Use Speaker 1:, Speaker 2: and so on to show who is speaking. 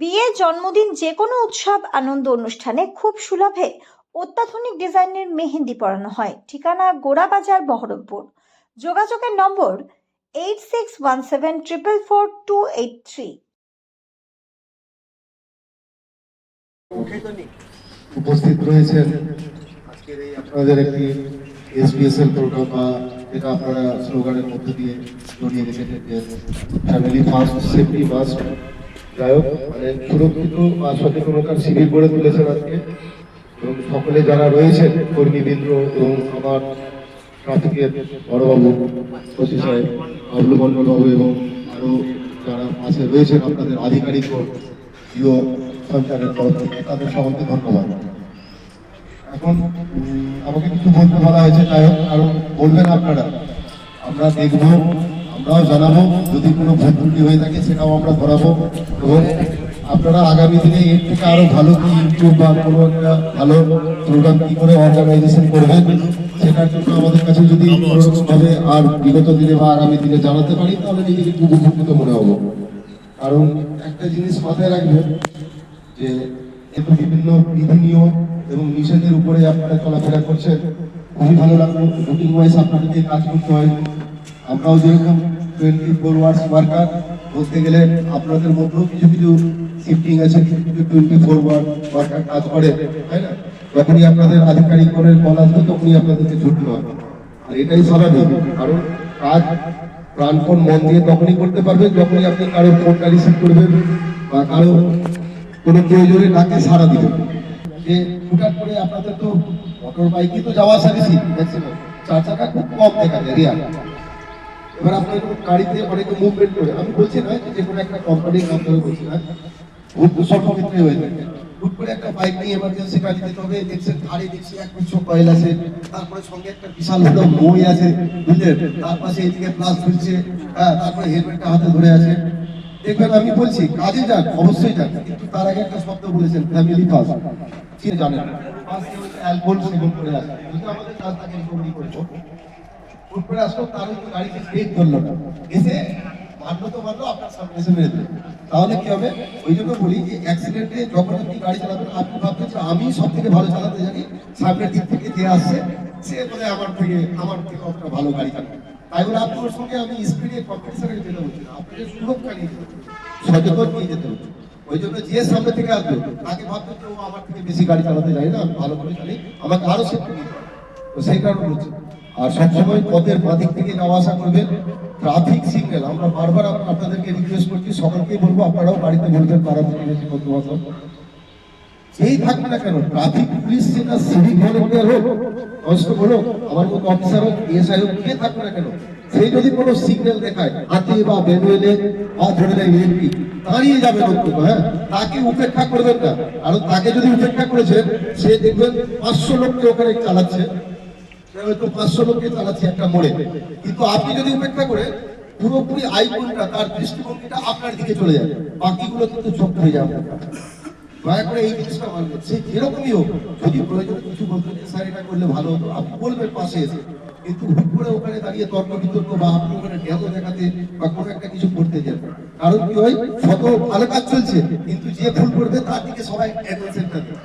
Speaker 1: বিয়ে, জন্মদিন, যে কোনো উৎসব আনন্দ অনুষ্ঠানে খুব সুলভে অত্যাধুনিক ডিজাইনের মেহেন্দি পরানো হয়। ঠিকানা গোড়াবাজার, বহরমপুর। যোগাযোগের নম্বর 8617444283।
Speaker 2: উপস্থিত রয়েছেন আজকের এই আপনাদের একটি এসবিএসএল প্রোগ্রাম, বা যেটা আপনারা স্লোগানের মধ্যে দিয়ে জড়িয়ে রেখেছেন যে ফ্যামিলি ফার্স্ট, সেফটি ফার্স্ট। যাই হোক, মানে সুরক্ষিত বা সচেতনতার শিবির গড়ে তুলেছেন আজকে, এবং সকলে যারা রয়েছেন কর্মীবৃন্দ এবং আমার ট্রাফিকের বড়বাবু শশী সাহেব, বাবলু মন্ডল বাবু এবং আরও যারা পাশে রয়েছেন আপনাদের আধিকারিক ও প্রিয় সঞ্চারের তরফ থেকে, তাদের সকলকে ধন্যবাদ। এখন আমাকে কিছু বলতে বলা হয়েছে, তাই হোক, কারণ বলবেন আপনারা, আমরা দেখবো, আমরাও জানাবো, যদি কোনো ভুল ত্রুটি হয়ে থাকে সেটাও আমরা ধরাবো, এবং আপনারা আগামী দিনে এর থেকে আরো ভালো কি ইউটিউব বা কোনো একটা ভালো প্রোগ্রাম কি করে অর্গানাইজেশন করবেন, সেটার জন্য আমাদের কাছে যদি কোনোরকমভাবে আর বিগত দিনে বা আগামী দিনে জানাতে পারি, তাহলে নিজেকে খুব উপকৃত মনে হবো। কারণ একটা জিনিস মাথায় রাখবেন যে বিভিন্ন বিধি নিয়ম এবং নিষেধের উপরে আপনারা চলাফেরা করছেন, খুবই ভালো লাগলো। রুটিন ওয়াইজ আপনাদেরকে কাজ করতে হয়। আমরাও যেরকম 24 আওয়ার্স ওয়ার্কার, বলতে গেলে আপনাদের মধ্যেও কিছু কিছু শিফটিং আছে, কিছু কিছু 24 ওয়ার্কার কাজ করে, তাই না? যখনই আপনাদের আধিকারিক করে কল আসবে তখনই আপনাদেরকে ছুটতে হবে, আর এটাই স্বাভাবিক। কারণ কাজ প্রাণপণ মন দিয়ে তখনই করতে পারবেন যখনই আপনি কারো ফোনটা রিসিভ করবেন বা কারো কোনো প্রয়োজনে ডাকে সাড়া দিবেন। যে হুটার করে আপনাদের তো মোটর বাইকে তো যাওয়া আসা বেশি ম্যাক্সিমাম, চার চাকা খুব কম দেখা যায় রিয়াল। এবার আপনার গাড়িতে অনেকে মুভমেন্ট করে, আমি বলছি না যে কোনো একটা কোম্পানির নাম ধরে বলছি না, সর্বক্ষেত্রে হয়ে থাকে। হুট করে একটা বাইক নিয়ে এমার্জেন্সি গাড়ি যেতে হবে, দেখছেন ধারে দেখছি এক গুচ্ছ কয়েল আছে, তারপরে সঙ্গে একটা বিশাল বড় মই আছে, বুঝলেন, তার পাশে এদিকে প্লাস ঝুলছে, তারপরে হেলমেটটা হাতে ধরে আছে। দেখবেন, আমি বলছি কাজে যান, অবশ্যই যান, কিন্তু তার আগে একটা শব্দ বলেছেন ফ্যামিলি ফার্স্ট। কি জানেন, অ্যালকোহল সেবন করে আসে, যদি আমাদের কাজ তাকে রিকভারি করবো, হুট করে আসলো, তার ওই গাড়িকে ব্রেক ধরলো না, এসে মারলো তো মারলো, আপনার সামনে এসে মেরে দিল, তাহলে কি হবে? ওই জন্য বলি যে অ্যাক্সিডেন্টে যখন আপনি গাড়ি চালাবেন, আপনি ভাবছেন যে আমি সব থেকে ভালো চালাতে জানি, সামনের দিক থেকে যে আসছে সে বলে আমার থেকে একটা ভালো গাড়ি চালাবে, তাই বলে আপনার সঙ্গে আমি স্পিডে কম্পিটিশনে যেতে বলছি না, আপনাকে সুরক্ষা নিয়ে যেতে হচ্ছে, সচেতন নিয়ে যেতে হচ্ছে। ওই জন্য যে সামনে থেকে আসবে তাকে ভাবতে যে ও আমার থেকে বেশি গাড়ি চালাতে জানি না, আমি ভালো করে জানি, আমাকে আরো সেফটি নিতে হবে, তো সেই কারণে বলছি। আর সবসময় পথের বাদিক থেকে যাওয়া আসা করবেন। ট্রাফিক সিগন্যাল আমরা বারবার আপনাদেরকে রিকোয়েস্ট করছি, সকলকেই বলবো, আপনারাও বাড়িতে বলবেন, পাড়া প্রতিবেশী বন্ধু বান্ধব যেই থাকবে না কেন, ট্রাফিক পুলিশ সেটা সিভিক ভলেন্টিয়ার হোক, কনস্টেবল হোক, আমার মতো অফিসার হোক, এসআই হোক, কে থাকবে না কেন, সেই যদি কোনো সিগন্যাল দেখায় হাতে বা বেনুয়েলে বা ধরে নেয় ইলেকট্রিক, দাঁড়িয়ে যাবেন অন্তত, হ্যাঁ, তাকে উপেক্ষা করবেন না। কারণ তাকে যদি উপেক্ষা করেছেন, সে দেখবেন 500 লোককে ওখানে চালাচ্ছে, হয়তো 500 লোককে চালাচ্ছে একটা মোড়ে, কিন্তু আপনি যদি উপেক্ষা করে পুরোপুরি আইকনটা, তার দৃষ্টিভঙ্গিটা আপনার দিকে চলে যাবে, বাকিগুলো কিন্তু চোখ হয়ে যাবে। দয়া করে এই জিনিসটা মানবেন, সে যেরকমই হোক, যদি প্রয়োজন কিছু বলতে স্যার এটা করলে ভালো হতো, আপনি বলবেন পাশে এসে, কিন্তু হুট করে ওখানে দাঁড়িয়ে তর্ক বিতর্ক বা আপনি ওখানে ডেমো দেখাতে বা কোনো একটা কিছু করতে যান, কারণ কি হয়, শত ভালো কাজ চলছে কিন্তু যে ভুল করবে তার দিকে সবাই অ্যাটেনশনটা দেয়,